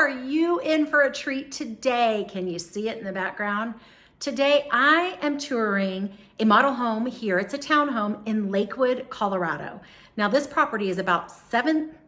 are you in for a treat today? Can you see it in the background? Today, I am touring a model home here. It's a townhome in Lakewood, Colorado. Now, this property is about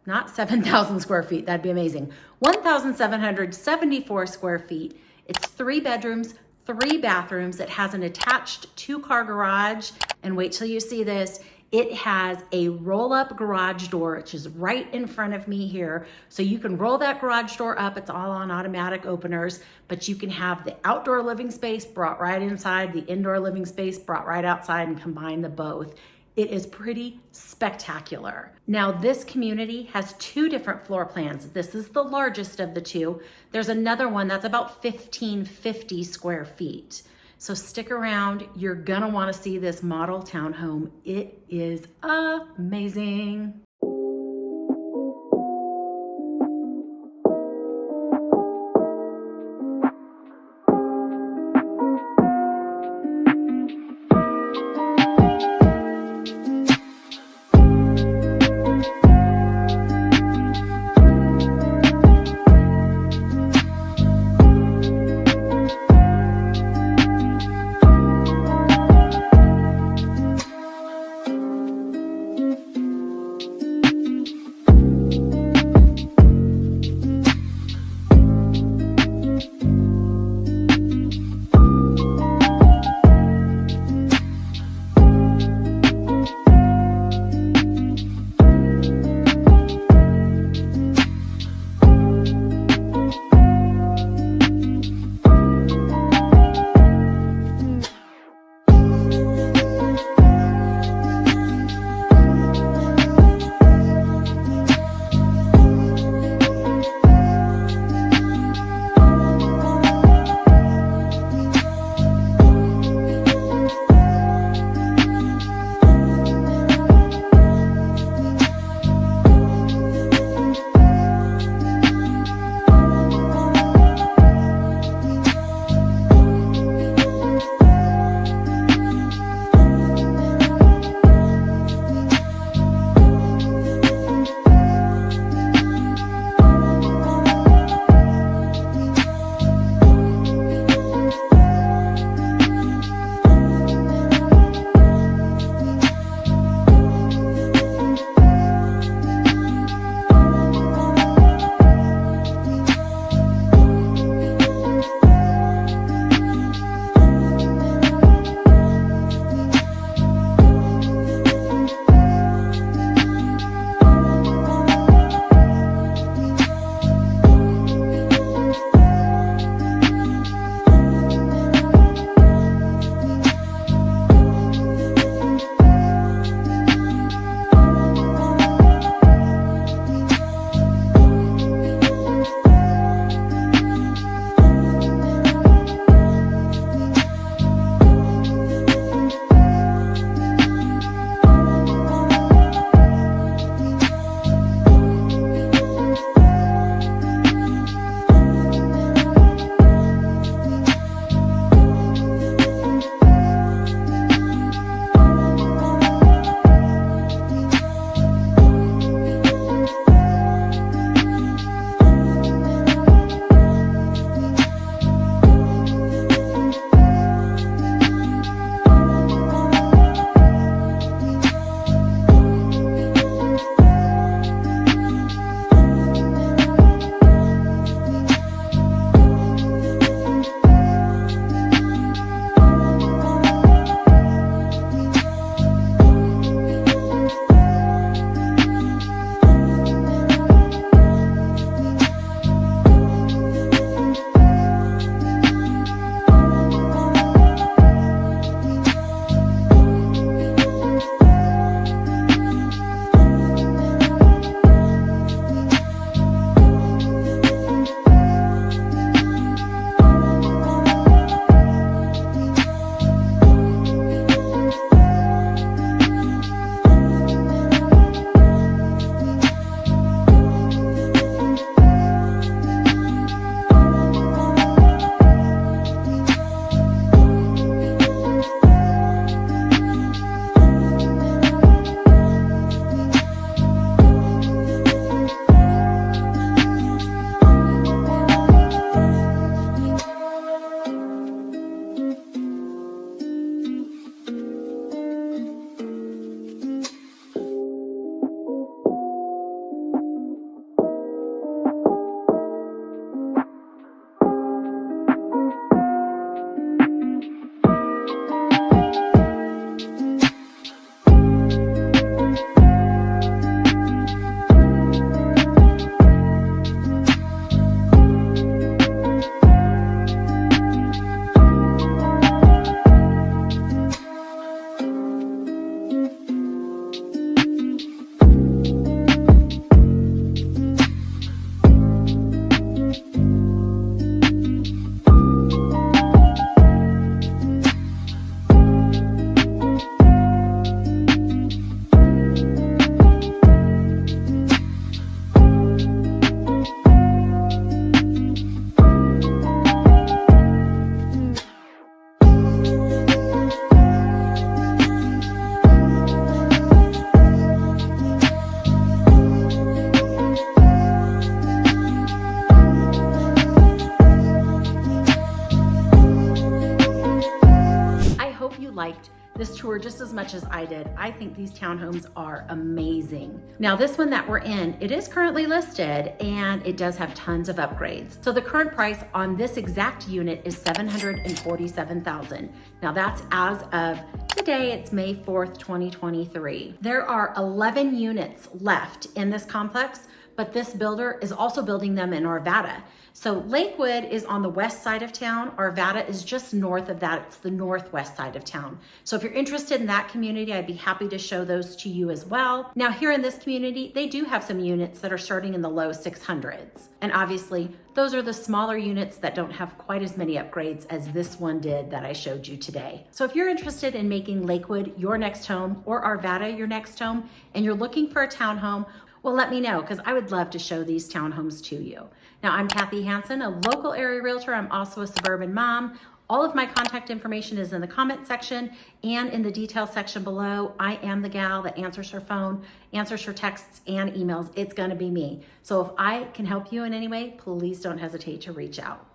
not 7,000 square feet. That'd be amazing. 1,774 square feet. It's 3 bedrooms, 3 bathrooms. It has an attached 2-car garage. And wait till you see this. It has a roll-up garage door, which is right in front of me here. So you can roll that garage door up. It's all on automatic openers, but you can have the outdoor living space brought right inside, the indoor living space brought right outside, and combine the both. It is pretty spectacular. Now, this community has 2 different floor plans. This is the largest of the 2. There's another one that's about 1,550 square feet. So stick around. You're gonna wanna see this model townhome. It is amazing. tour just as much as I did. I think these townhomes are amazing. Now this one that we're in, it is currently listed and it does have tons of upgrades. So the current price on this exact unit is $747,000. Now that's as of today, it's May 4th, 2023. There are 11 units left in this complex, but this builder is also building them in Arvada. So Lakewood is on the west side of town. Arvada is just north of that. It's the northwest side of town. So if you're interested in that community, I'd be happy to show those to you as well. Now here in this community, they do have some units that are starting in the low 600s. And obviously those are the smaller units that don't have quite as many upgrades as this one did that I showed you today. So if you're interested in making Lakewood your next home or Arvada your next home, and you're looking for a townhome, well, let me know, because I would love to show these townhomes to you. Now, I'm Kathy Hansen, a local area realtor. I'm also a suburban mom. All of my contact information is in the comment section and in the details section below. I am the gal that answers her phone, answers her texts and emails. It's gonna be me. So if I can help you in any way, please don't hesitate to reach out.